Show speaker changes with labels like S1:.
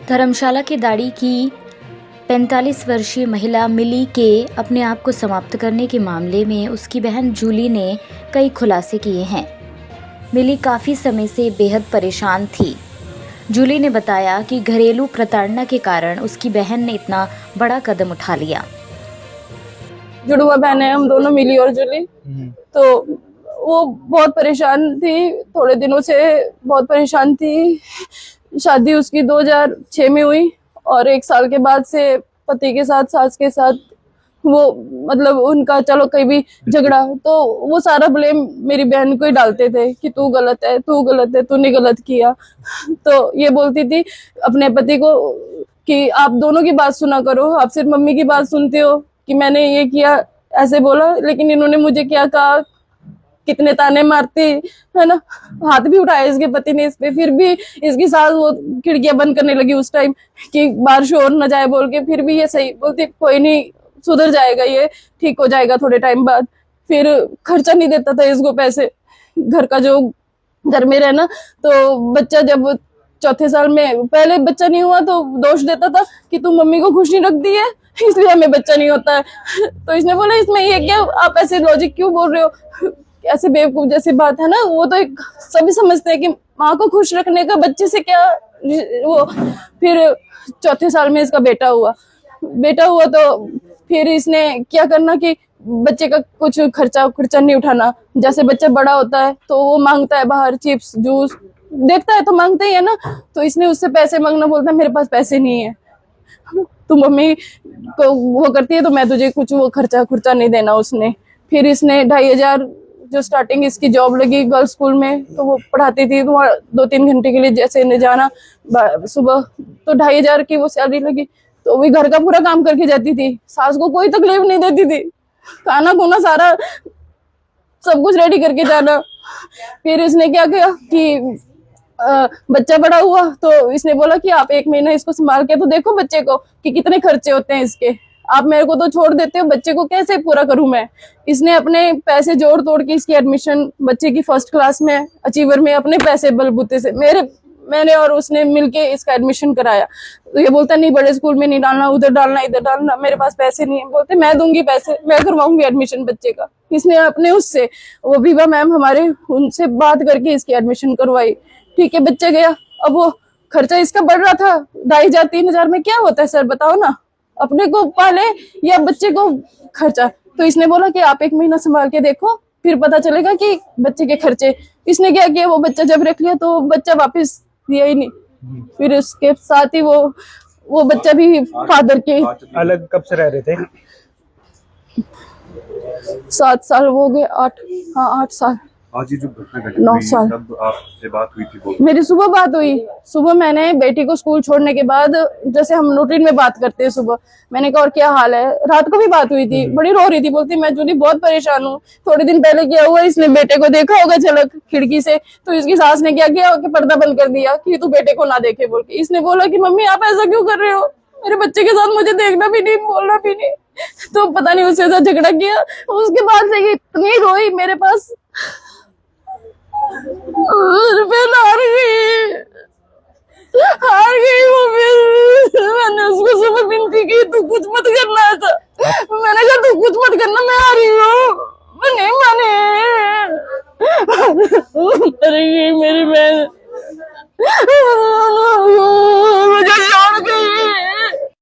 S1: धर्मशाला के दाड़ी की 45 वर्षीय महिला मिली के अपने आप को समाप्त करने के मामले में उसकी बहन जूली ने कई खुलासे किए हैं। मिली काफ़ी समय से बेहद परेशान थी। जूली ने बताया कि घरेलू प्रताड़ना के कारण उसकी बहन ने इतना बड़ा कदम उठा लिया।
S2: जुड़वा बहन है हम दोनों, मिली और जूली। तो वो बहुत परेशान थी, थोड़े दिनों से बहुत परेशान थी। शादी उसकी 2006 में हुई और 1 साल के बाद से पति के साथ, सास के साथ वो मतलब उनका चलो कहीं भी झगड़ा तो वो सारा ब्लेम मेरी बहन को ही डालते थे कि तू गलत है, तू गलत है, तूने गलत किया। तो ये बोलती थी अपने पति को कि आप दोनों की बात सुना करो, आप सिर्फ मम्मी की बात सुनते हो कि मैंने ये किया, ऐसे बोला। लेकिन इन्होंने मुझे क्या कहा, कितने ताने मारती है ना, हाथ भी उठाया इसके पति ने इस पे, फिर भी इसकी सास वो खिड़कियां बंद करने लगी उस टाइम कि बाहर शोर न जाए बोल के। फिर भी ये सही बोलती, कोई नहीं सुधर जाएगा, ये ठीक हो जाएगा थोड़े टाइम बाद। फिर खर्चा नहीं देता था इसको पैसे घर का, जो घर में रहना। तो बच्चा जब चौथे साल में, पहले बच्चा नहीं हुआ तो दोष देता था कि तुम मम्मी को खुश नहीं रखती है इसलिए हमें बच्चा नहीं होता है। तो इसने बोला इसमें ये क्या, आप ऐसे लॉजिक क्यों बोल रहे हो, ऐसे बेवकूफ जैसी बात है ना। वो तो एक सभी समझते हैं कि माँ को खुश रखने का बच्चे से क्या वो। फिर चौथे साल में इसका बेटा हुआ तो फिर इसने क्या करना कि बच्चे का कुछ खर्चा नहीं उठाना। जैसे बच्चा बड़ा होता है तो वो मांगता है बाहर चिप्स जूस, देखता है तो मांगते ही है ना। तो इसने उससे पैसे मांगना, बोलता है मेरे पास पैसे नहीं है, तू मम्मी को वो करती है तो मैं तुझे कुछ वो खर्चा नहीं देना उसने। फिर इसने 2,500 जो स्टार्टिंग इसकी जॉब लगी गर्ल्स स्कूल में, तो वो पढ़ाती थी, तो 2-3 घंटे के लिए जैसे इन्हें जाना सुबह, तो 2,500 की वो सैलरी लगी। तो वो घर का पूरा काम करके जाती थी, सास को कोई तकलीफ नहीं देती थी, खाना खुना सारा सब कुछ रेडी करके जाना। फिर इसने क्या किया कि बच्चा बड़ा हुआ तो इसने बोला कि आप 1 महीना इसको संभाल के तो देखो बच्चे को कि कितने खर्चे होते हैं इसके, आप मेरे को तो छोड़ देते हो, बच्चे को कैसे पूरा करूं मैं। इसने अपने पैसे जोड़ तोड़ के इसकी एडमिशन बच्चे की 1st क्लास में अचीवर में अपने पैसे बलबूते से मैंने और उसने मिलके इसका एडमिशन कराया। तो ये बोलता नहीं बड़े स्कूल में नहीं डालना, उधर डालना, इधर डालना, मेरे पास पैसे नहीं है। बोलते मैं दूंगी पैसे, मैं करवाऊंगी एडमिशन बच्चे का। इसने अपने उससे वो विवा मैम हमारे, उनसे बात करके इसकी एडमिशन करवाई। ठीक है, बच्चा गया। अब वो खर्चा इसका बढ़ रहा था, 2,500-3,000 में क्या होता है सर बताओ ना, अपने को पाले या बच्चे को खर्चा। तो इसने बोला कि आप 1 महीना संभाल के देखो, फिर पता चलेगा कि बच्चे के खर्चे। इसने क्या किया, वो बच्चा जब रख लिया तो बच्चा वापस दिया ही नहीं। फिर उसके साथ ही वो बच्चा भी फादर के
S3: अलग कब से रह रहे थे?
S2: 7 साल हो गए, 8 साल।
S4: आज ये जो घटना घटी
S2: 9 साल।
S4: तब आपसे बात हुई थी वो?
S2: मेरी सुबह बात हुई। सुबह मैंने बेटी को स्कूल छोड़ने के बाद, जैसे हम रूटीन में बात करते हैं सुबह, मैंने कहा और क्या हाल है। रात को भी बात हुई थी, बड़ी रो रही थी, बोलती मैं जूली बहुत परेशान हूँ। थोड़े दिन पहले क्या हुआ, इसने बेटे को देखा होगा झलक खिड़की से, तो इसकी सास ने क्या किया कि पर्दा बंद कर दिया कि तू बेटे को ना देखे बोल के। इसने बोला कि मम्मी आप ऐसा क्यों कर रहे हो, मेरे बच्चे के साथ मुझे देखना भी नहीं, बोलना भी नहीं। तो पता नहीं उसके साथ झगड़ा किया। उसके बाद से ये इतनी रोई मेरे पास, हार गई वो। फिर मैंने उसको सुबह विनती की तू कुछ मत करना ऐसा,